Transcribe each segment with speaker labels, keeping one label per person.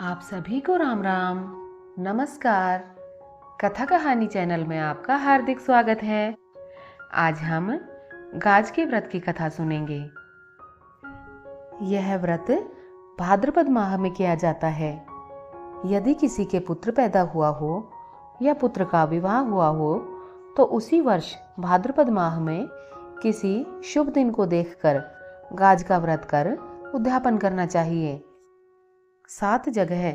Speaker 1: आप सभी को राम राम, नमस्कार। कथा कहानी चैनल में आपका हार्दिक स्वागत है। आज हम गाज के व्रत की कथा सुनेंगे। यह व्रत भाद्रपद माह में किया जाता है। यदि किसी के पुत्र पैदा हुआ हो या पुत्र का विवाह हुआ हो तो उसी वर्ष भाद्रपद माह में किसी शुभ दिन को देखकर गाज का व्रत कर उद्यापन करना चाहिए। 7 जगह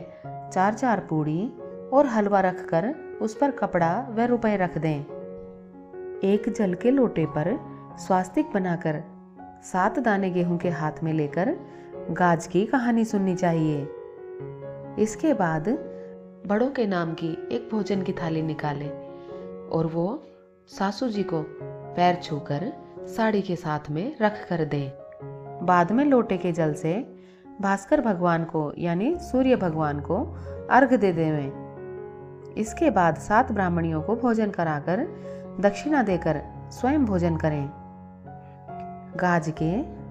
Speaker 1: 4-4 पूड़ी और हलवा रखकर उस पर कपड़ा व रुपए रख दें। एक जल के लोटे पर स्वास्तिक बनाकर 7 दाने गेहूं के हाथ में लेकर गाज की कहानी सुननी चाहिए। इसके बाद बड़ों के नाम की एक भोजन की थाली निकालें और वो सासू जी को पैर छूकर साड़ी के साथ में रख कर दें। बाद में लोटे के जल से भास्कर भगवान को यानी सूर्य भगवान को अर्घ दे देवें। इसके बाद 7 ब्राह्मणियों को भोजन कराकर दक्षिणा देकर स्वयं भोजन करें। गाज के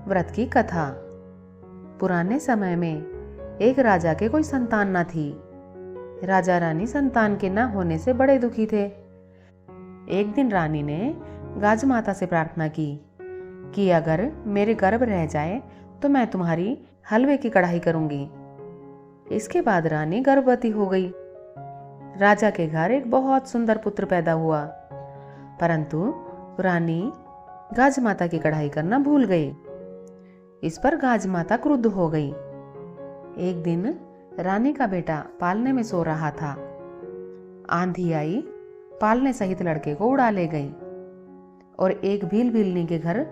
Speaker 1: व्रत की कथा। पुराने समय में एक राजा के कोई संतान न थी। राजा रानी संतान के न होने से बड़े दुखी थे। एक दिन रानी ने गाज माता से प्रार्थना की कि अगर मेरे गर्भ रह जाए तो मैं तुम्हारी हलवे की कढ़ाई करूंगी। इसके बाद रानी गर्भवती हो गई। राजा के घर एक बहुत सुंदर पुत्र पैदा हुआ, परंतु रानी गाज माता की कढ़ाई करना भूल गई। इस पर गाज माता क्रुद्ध हो गई। एक दिन रानी का बेटा पालने में सो रहा था। आंधी आई, पालने सहित लड़के को उड़ा ले गई और एक भील भीलनी के घर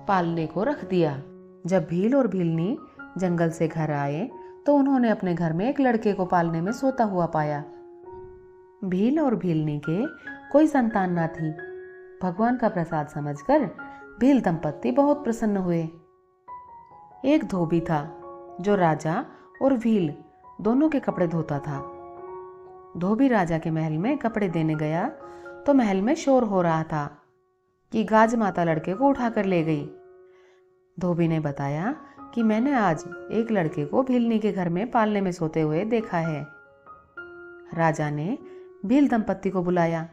Speaker 1: पालने को रख दिया। जब भील और भीलनी जंगल से घर आए तो उन्होंने अपने घर में एक लड़के को पालने में सोता हुआ पाया। भील और भीलनी के कोई संतान न थी। भगवान का प्रसाद समझकर भील दंपत्ति बहुत प्रसन्न हुए। एक धोबी था जो राजा और भील दोनों के कपड़े धोता था। धोबी राजा के महल में कपड़े देने गया तो महल में शोर हो रहा था कि गाज माता लड़के को उठाकर ले गई। धोबी ने बताया कि मैंने आज एक लड़के को भीलनी के घर में पालने में सोते हुए देखा है। राजा ने भील दंपत्ति को बुलाया।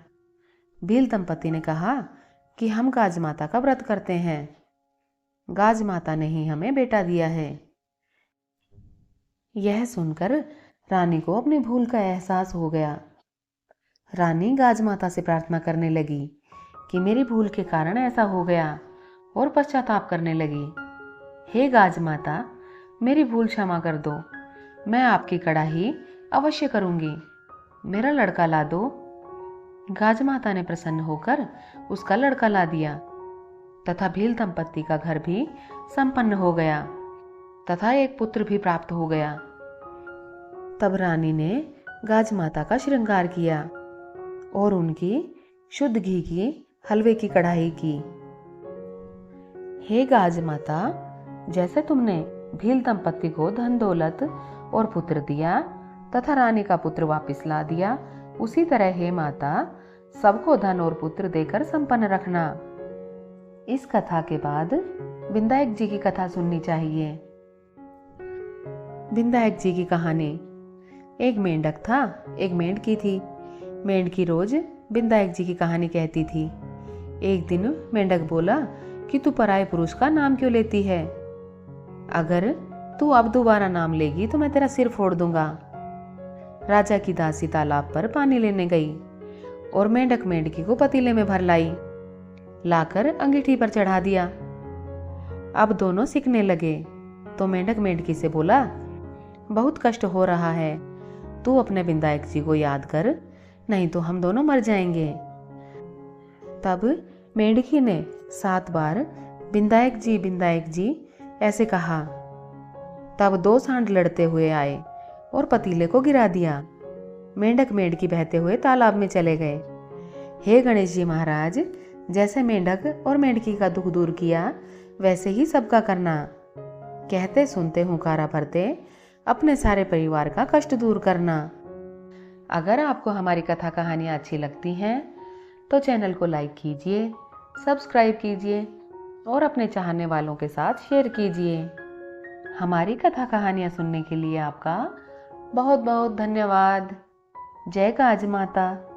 Speaker 1: भील दंपत्ति ने कहा कि हम गाज माता का व्रत करते हैं। गाज माता ने ही हमें बेटा दिया है। यह सुनकर रानी को अपनी भूल का एहसास हो गया। रानी गाज माता से प्रार्थना करने लगी कि मेरी भूल के कारण ऐसा हो गया और पश्चाताप करने लगी। हे गाज माता, मेरी भूल क्षमा कर दो। मैं आपकी कढ़ाई अवश्य करूंगी। मेरा लड़का ला दो। गाज माता ने प्रसन्न होकर उसका लड़का ला दिया तथा भील दंपत्ति का घर भी संपन्न हो गया तथा एक पुत्र भी प्राप्त हो गया। तब रानी ने गाज माता का श्रृंगार किया और उनकी शुद्ध घी की हलवे की कढ़ाई की। हे गाज माता, जैसे तुमने भील दंपत्ति को धन दौलत और पुत्र दिया तथा रानी का पुत्र वापस ला दिया, उसी तरह हे माता सबको धन और पुत्र देकर संपन्न रखना। इस कथा के बाद विनायक जी की कथा सुननी चाहिए। विनायक जी की कहानी। एक मेंढक था, एक मेंढकी थी। मेंढकी रोज विनायक जी की कहानी कहती थी। एक दिन मेंढक बोला कि तू पराये पुरुष का नाम क्यों लेती है? अगर तू अब दोबारा नाम लेगी तो मैं तेरा सिर फोड़ दूंगा। राजा की दासी तालाब पर पानी लेने गई और मेंढक मेंढकी को पतीले में भर लाई। लाकर अंगीठी पर चढ़ा दिया। अब दोनों सीखने लगे तो मेंढक मेंढकी से बोला, बहुत कष्ट हो रहा है, तू अपने विनायक जी को याद कर, नहीं तो हम दोनों मर जाएंगे। तब मेंढकी ने 7 बार विनायक जी ऐसे कहा। तब 2 सांड लड़ते हुए आए और पतीले को गिरा दिया। मेंढक मेंढकी बहते हुए तालाब में चले गए। हे गणेश जी महाराज, जैसे मेंढक और मेंढकी का दुख दूर किया वैसे ही सबका करना। कहते सुनते हुंकारा भरते अपने सारे परिवार का कष्ट दूर करना। अगर आपको हमारी कथा कहानियाँ अच्छी लगती हैं तो चैनल को लाइक कीजिए, सब्सक्राइब कीजिए और अपने चाहने वालों के साथ शेयर कीजिए। हमारी कथा कहानियाँ सुनने के लिए आपका बहुत बहुत धन्यवाद। जय गाज माता।